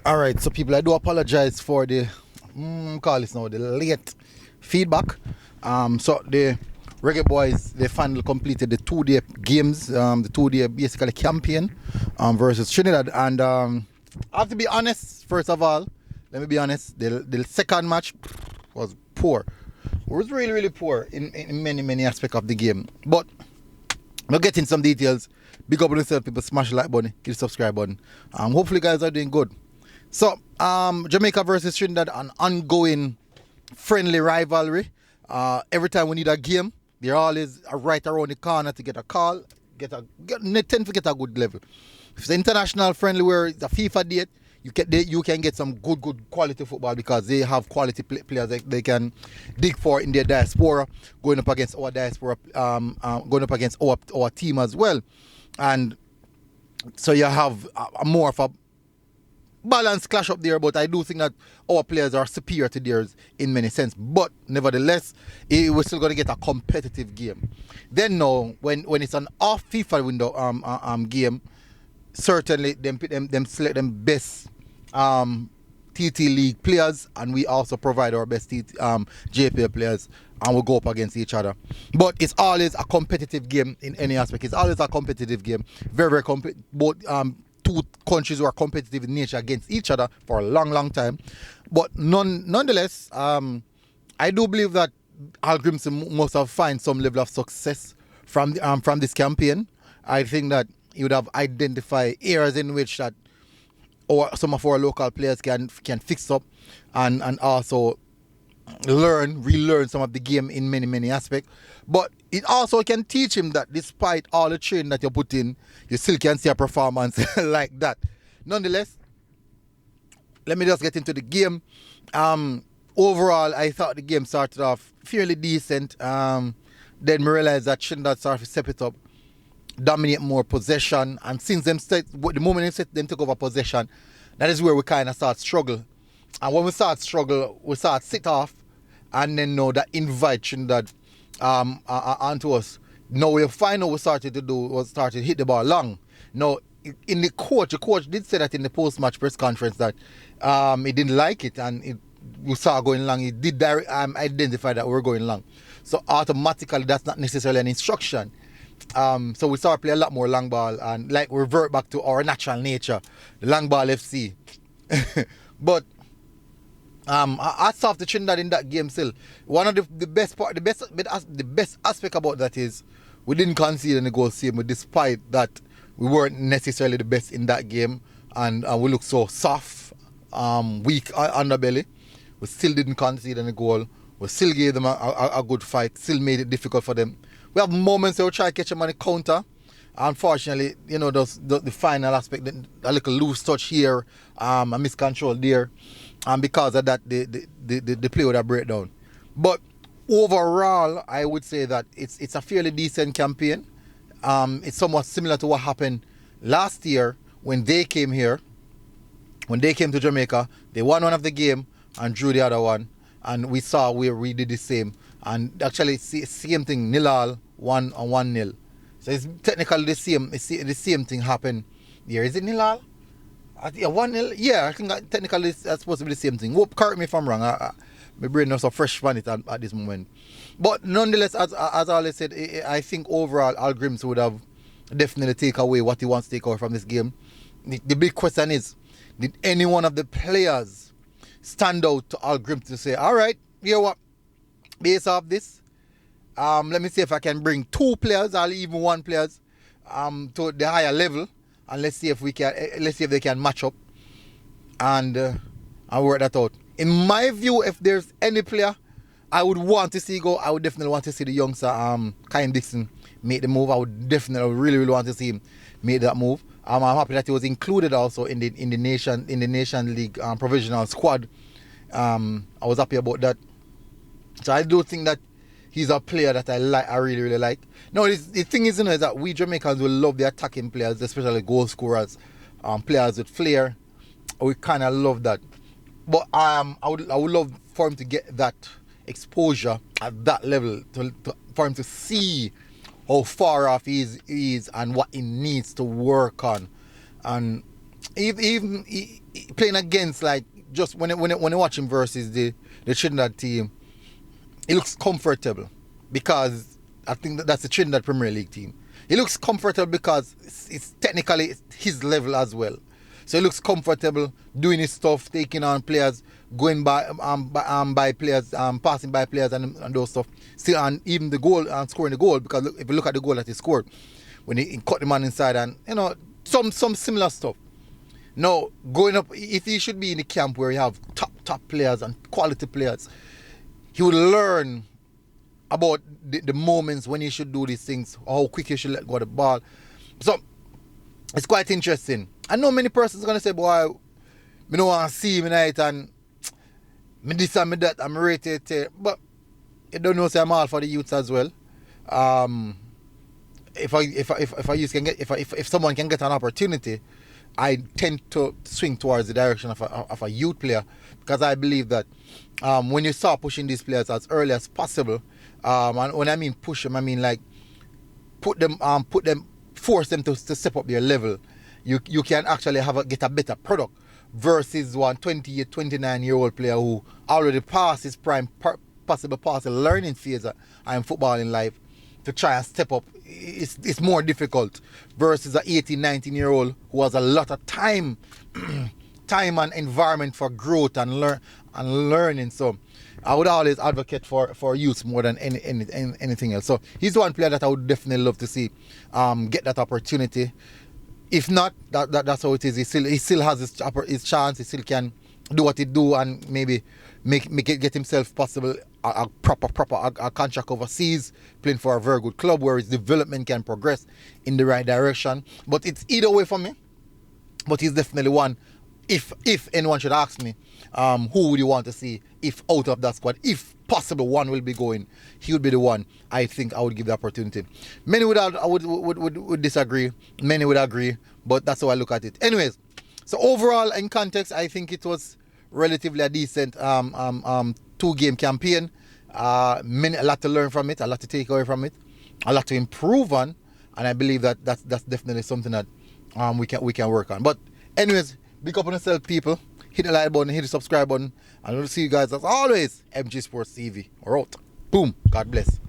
All right, so people, I do apologize for the call this now the late feedback. So the Reggae Boyz they finally completed the 2 day games, the 2 day basically campaign, versus Trinidad, and I have to be honest. First of all, let me be honest. The second match was poor. It was really poor in many aspects of the game, but we'll get in some details. Big up on yourself, people. Smash the like button, hit the subscribe button. Hopefully, you guys are doing good. So, Jamaica versus Trinidad, an ongoing friendly rivalry. Every time we need a game, they're always right around the corner to get a call, tend to get a good level. If it's international friendly where it's a FIFA date, you can get some good quality football because they have quality players that they can dig for in their diaspora, going up against our diaspora, going up against our team as well. And so you have a more of a balanced clash up there, but I do think that our players are superior to theirs in many sense. But nevertheless, we're still going to get a competitive game. Then now, when it's an off FIFA window game, certainly them select them best TT League players, and we also provide our best JPL players, and we'll go up against each other. But it's always a competitive game in any aspect. It's always a competitive game. Very competitive. Both two countries who are competitive in nature against each other for a long time. But nonetheless, I do believe that Hallgrimsson must have found some level of success from this campaign. I think that he would have identified areas in which that some of our local players can fix up and also relearn some of the game in many aspects. But it also can teach him that despite all the training that you put in, you still can see a performance like that. Nonetheless, let me just get into the game. Overall, I thought the game started off fairly decent. Then we realized that Trinidad started to step it up, dominate more possession, and since the moment them took over possession, that is where we kind of start struggle. And when we start struggle, we start sit off, and then know that invite Trinidad onto us. Now we find what we started to do was started to hit the ball long. Now in the coach did say that in the post-match press conference that he didn't like it, and we saw going long. He did identify that we were going long. So automatically that's not necessarily an instruction. So we start play a lot more long ball and like revert back to our natural nature, the long ball FC. But I saw the Trinidad in that game still. One of the best aspect about that is we didn't concede any goals same, despite that we weren't necessarily the best in that game, and we looked so soft, weak underbelly. We still didn't concede any goal. We still gave them a good fight. Still made it difficult for them. We have moments where we try to catch them on the counter. Unfortunately, the final aspect, a little loose touch here, a miscontrol there, and because of that, the play would have breakdown. But overall, I would say that it's a fairly decent campaign. It's somewhat similar to what happened last year when they came here. When they came to Jamaica, they won one of the game and drew the other one, and we saw where we did the same. And actually, same thing, 0-0, 1-0. So it's technically the same thing happened here. Is it 0-0? Yeah, 1-0. Yeah, I think that technically that's supposed to be the same thing. Correct me if I'm wrong. My brain is so fresh on it at this moment. But nonetheless, as I always said, I think overall Hallgrimsson would have definitely take away what he wants to take away from this game. The big question is, did any one of the players stand out to Hallgrimsson to say, all right, you know what? Based off this, let me see if I can bring 2 players or even 1 players to the higher level, and let's see if they can match up and work that out. In my view, if there's any player I would want to see go, I would definitely want to see the youngster Kyle Dixon make the move. I would definitely really want to see him make that move. I'm happy that he was included also in the Nation League provisional squad. I was happy about that. So I do think that he's a player that I really like. Now the thing is, is that we Jamaicans will love the attacking players, especially goal scorers, players with flair. We kind of love that. But I would love for him to get that exposure at that level, for him to see how far off he is and what he needs to work on. And even playing against, like, just when you watch him versus the Trinidad team, he looks comfortable because I think that's the Trinidad Premier League team. He looks comfortable because it's technically his level as well. So he looks comfortable doing his stuff, taking on players, going by players, passing by players and those stuff. Still, and even the goal and scoring the goal, because if you look at the goal that he scored, when he cut the man inside, and some similar stuff. Now, going up, if he should be in the camp where you have top players and quality players, he will learn about the moments when he should do these things, how quick he should let go of the ball. So it's quite interesting. I know many persons are going to say, boy, I don't want to see him tonight and me this and me that, I'm rated. But you don't know, say I'm all for the youths as well. If someone can get an opportunity, I tend to swing towards the direction of a youth player, because I believe that when you start pushing these players as early as possible, and when I mean push them, I mean like force them to step up their level. You can actually get a better product versus one 28, 29-year-old player who already passed his prime, possible past the learning phase in football in life, to try and step up. It's more difficult versus an 18, 19-year-old who has a lot of time and environment for growth and learning. So I would always advocate for youth more than anything else. So he's one player that I would definitely love to see get that opportunity. If not, that's how it is. He still has his chance. He still can do what he do and maybe get himself possible a proper contract overseas, playing for a very good club where his development can progress in the right direction. But it's either way for me. But he's definitely one. If anyone should ask me, who would you want to see if out of that squad, if possible one will be going, he would be the one I think I would give the opportunity. Many would disagree, many would agree, but that's how I look at it. Anyways, so overall in context, I think it was relatively a decent 2-game campaign. A lot to learn from it, a lot to take away from it, a lot to improve on, and I believe that's definitely something that we can work on. But anyways, big up on yourself, people. Hit the like button, hit the subscribe button, and we'll see you guys as always. MG Sports TV. We're out. Boom. God bless.